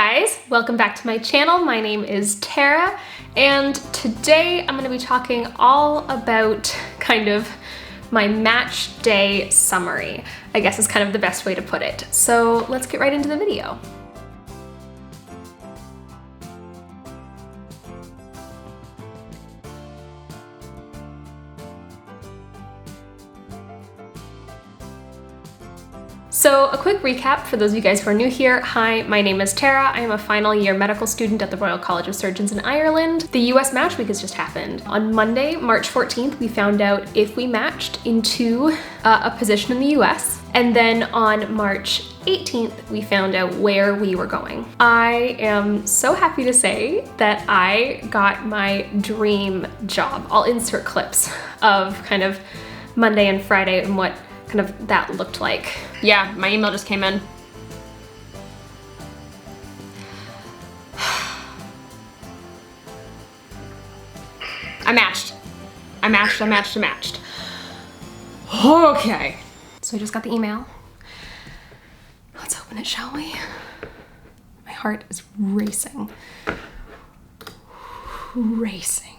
guys, welcome back to my channel. My name is Tara, and today I'm going to be talking all about kind of my match day summary, I guess is kind of the best way to put it. So let's get right into the video. So a quick recap for those of you guys who are new here. Hi, my name is Tara. I am a final year medical student at the Royal College of Surgeons in Ireland. The US Match Week has just happened. On Monday, March 14th, we found out if we matched into a position in the US. And then on March 18th, we found out where we were going. I am so happy to say that I got my dream job. I'll insert clips of kind of Monday and Friday and what kind of that looked like. Yeah, my email just came in. I matched. Okay. So I just got the email. Let's open it, shall we? My heart is racing. Racing.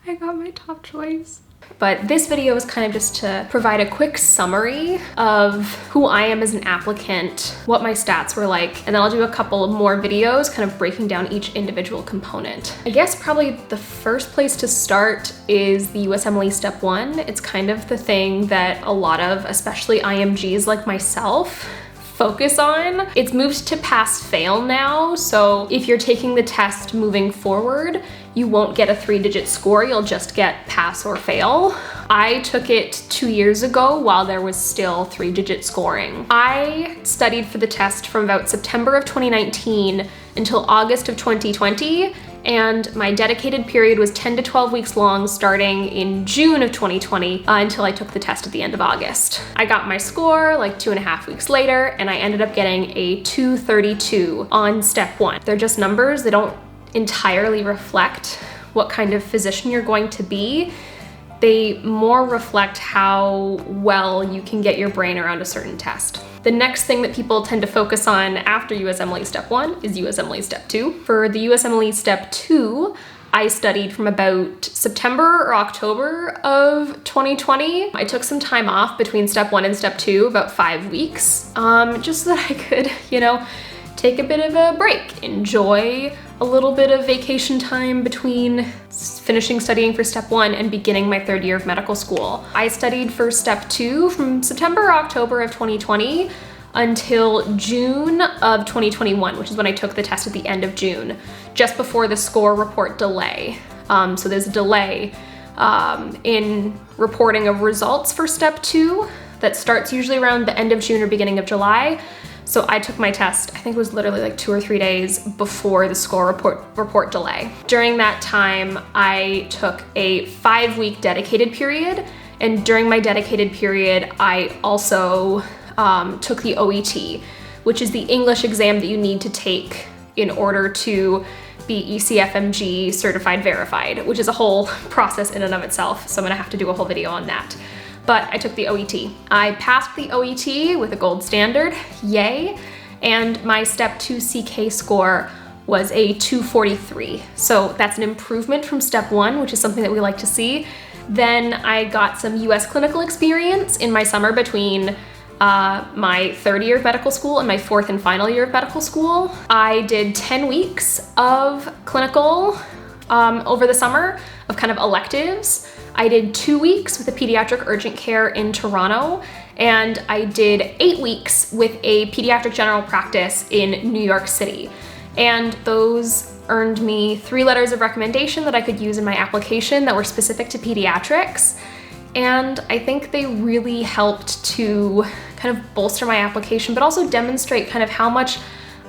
I got my top choice. But this video is kind of just to provide a quick summary of who I am as an applicant, what my stats were like, and then I'll do a couple of more videos kind of breaking down each individual component. I guess probably the first place to start is the USMLE Step 1. It's kind of the thing that a lot of, especially IMGs like myself, focus on. It's moved to pass-fail now, so if you're taking the test moving forward, you won't get a 3-digit score, you'll just get pass or fail. I took it 2 years ago while there was still 3-digit scoring. I studied for the test from about September of 2019 until August of 2020, and my dedicated period was 10 to 12 weeks long starting in June of 2020 until I took the test at the end of August. I got my score like 2.5 weeks later, and I ended up getting a 232 on Step 1. They're just numbers, they don't entirely reflect what kind of physician you're going to be. They more reflect how well you can get your brain around a certain test. The next thing that people tend to focus on after USMLE Step 1 is USMLE Step 2. For the USMLE Step 2, I studied from about September or October of 2020. I took some time off between Step 1 and Step 2, about 5 weeks, just so that I could, take a bit of a break, enjoy a little bit of vacation time between finishing studying for Step 1 and beginning my 3rd year of medical school. I studied for Step 2 from September or October of 2020 until June of 2021, which is when I took the test at the end of June, just before the score report delay. So there's a delay in reporting of results for Step 2 that starts usually around the end of June or beginning of July. So I took my test, I think it was literally like 2 or 3 days before the score report delay. During that time, I took a 5-week dedicated period. And during my dedicated period, I also took the OET, which is the English exam that you need to take in order to be ECFMG certified verified, which is a whole process in and of itself. So I'm gonna have to do a whole video on that. But I took the OET. I passed the OET with a gold standard, yay, and my Step 2 CK score was a 243. So that's an improvement from Step 1, which is something that we like to see. Then I got some US clinical experience in my summer between my 3rd year of medical school and my 4th and final year of medical school. I did 10 weeks of clinical over the summer of kind of electives. I did 2 weeks with a pediatric urgent care in Toronto, and I did 8 weeks with a pediatric general practice in New York City. And those earned me 3 letters of recommendation that I could use in my application that were specific to pediatrics. And I think they really helped to kind of bolster my application, but also demonstrate kind of how much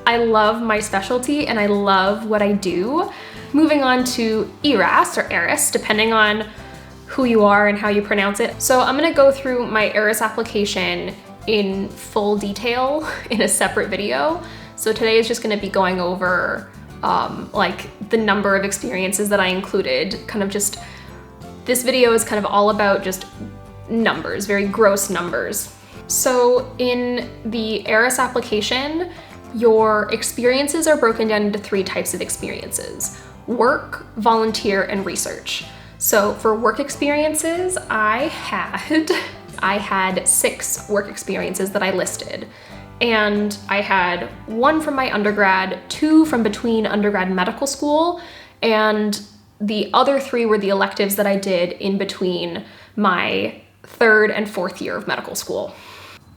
I love my specialty and I love what I do. Moving on to ERAS or ERAS, depending on who you are and how you pronounce it. So I'm gonna go through my ERAS application in full detail in a separate video. So today is just gonna be going over like the number of experiences that I included, kind of just this video is kind of all about just numbers, very gross numbers. So in the ARIS application, your experiences are broken down into 3 types of experiences: work, volunteer, and research. So for work experiences, I had 6 work experiences that I listed. And I had 1 from my undergrad, 2 from between undergrad and medical school, and the other 3 were the electives that I did in between my 3rd and 4th year of medical school.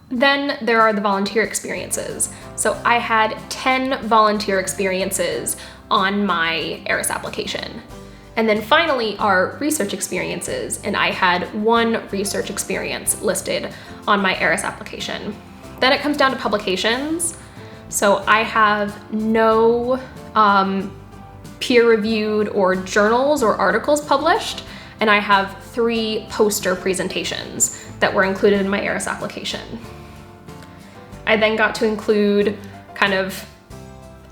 Then there are the volunteer experiences. So I had 10 volunteer experiences on my ARIS application. And then finally are research experiences, and I had 1 research experience listed on my ARIS application. Then it comes down to publications. So I have no peer-reviewed or journals or articles published, and I have 3 poster presentations that were included in my ARIS application. I then got to include kind of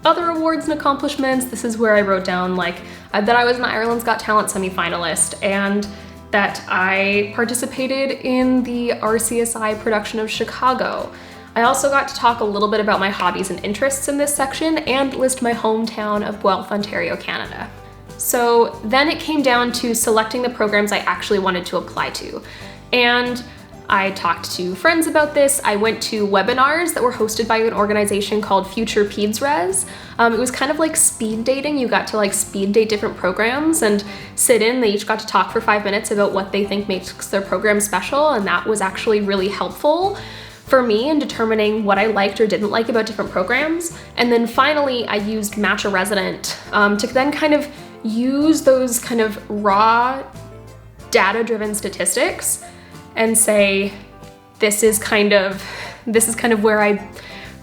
other awards and accomplishments. This is where I wrote down like that I was an Ireland's Got Talent semifinalist, and that I participated in the RCSI production of Chicago. I also got to talk a little bit about my hobbies and interests in this section and list my hometown of Guelph, Ontario, Canada. So then it came down to selecting the programs I actually wanted to apply to. And I talked to friends about this. I went to webinars that were hosted by an organization called Future Peds Res. It was kind of like speed dating. You got to like speed date different programs and sit in. They each got to talk for 5 minutes about what they think makes their program special, and that was actually really helpful for me in determining what I liked or didn't like about different programs. And then finally, I used Match a Resident to then kind of use those kind of raw data-driven statistics and say, this is kind of where I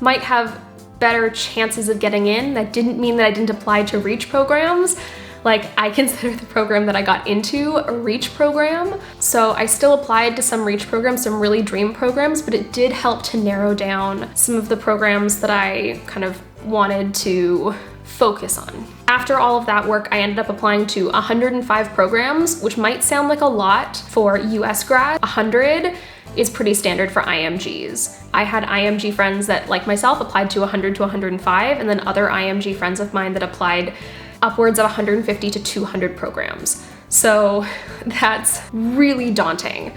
might have better chances of getting in. That didn't mean that I didn't apply to REACH programs. Like, I consider the program that I got into a REACH program. So I still applied to some REACH programs, some really dream programs, but it did help to narrow down some of the programs that I kind of wanted to focus on. After all of that work, I ended up applying to 105 programs, which might sound like a lot for US grad. 100 is pretty standard for IMGs. I had IMG friends that, like myself, applied to 100 to 105, and then other IMG friends of mine that applied upwards of 150 to 200 programs. So that's really daunting.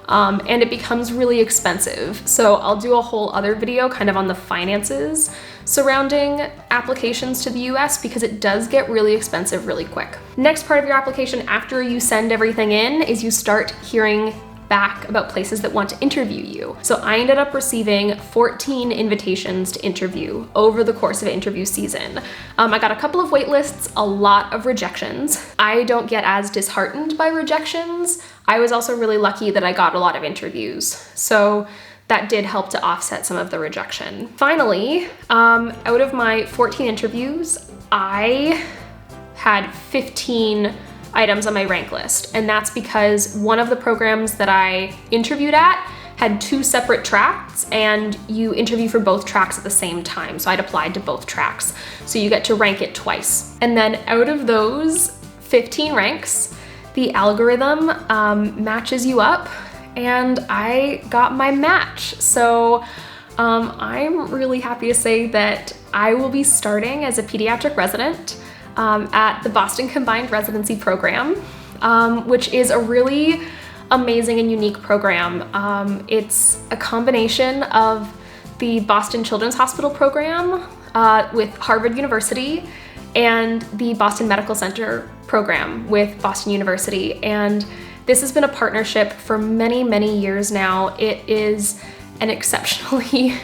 And it becomes really expensive. So I'll do a whole other video kind of on the finances surrounding applications to the US, because it does get really expensive really quick. Next part of your application after you send everything in is you start hearing back about places that want to interview you. So I ended up receiving 14 invitations to interview over the course of interview season. I got a couple of wait lists, a lot of rejections. I don't get as disheartened by rejections. I was also really lucky that I got a lot of interviews. So that did help to offset some of the rejection. Finally, out of my 14 interviews, I had 15 items on my rank list. And that's because one of the programs that I interviewed at had 2 separate tracks, and you interview for both tracks at the same time. So I'd applied to both tracks. So you get to rank it twice. And then out of those 15 ranks, the algorithm matches you up, and I got my match. So I'm really happy to say that I will be starting as a pediatric resident at the Boston Combined Residency Program, which is a really amazing and unique program. It's a combination of the Boston Children's Hospital program with Harvard University and the Boston Medical Center program with Boston University. And this has been a partnership for many, many years now. It is an exceptionally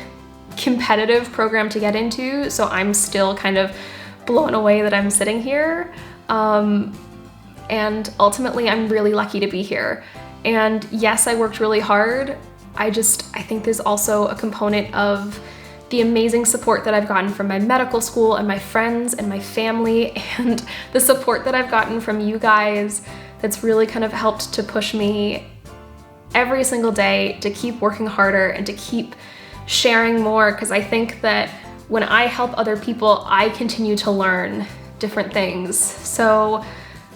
competitive program to get into, so I'm still kind of blown away that I'm sitting here. And ultimately, I'm really lucky to be here. And yes, I worked really hard. I think there's also a component of the amazing support that I've gotten from my medical school and my friends and my family, and the support that I've gotten from you guys that's really kind of helped to push me every single day to keep working harder and to keep sharing more, because I think that when I help other people, I continue to learn different things. So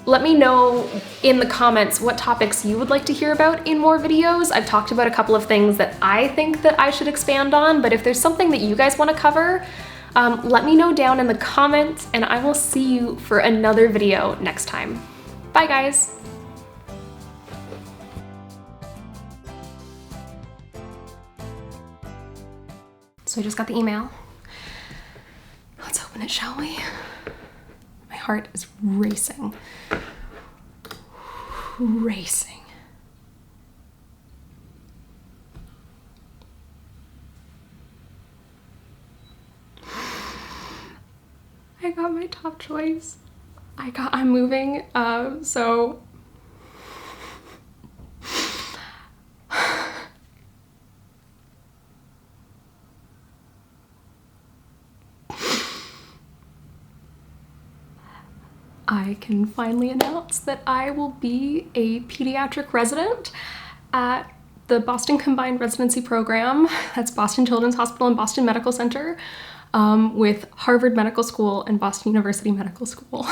Let me know in the comments what topics you would like to hear about in more videos. I've talked about a couple of things that I think that I should expand on, but if there's something that you guys want to cover, let me know down in the comments, and I will see you for another video next time. Bye, guys. So I just got the email. Let's open it, shall we? My heart is racing. Racing. I got my top choice. I'm moving, so I can finally announce that I will be a pediatric resident at the Boston Combined Residency Program. That's Boston Children's Hospital and Boston Medical Center, with Harvard Medical School and Boston University Medical School.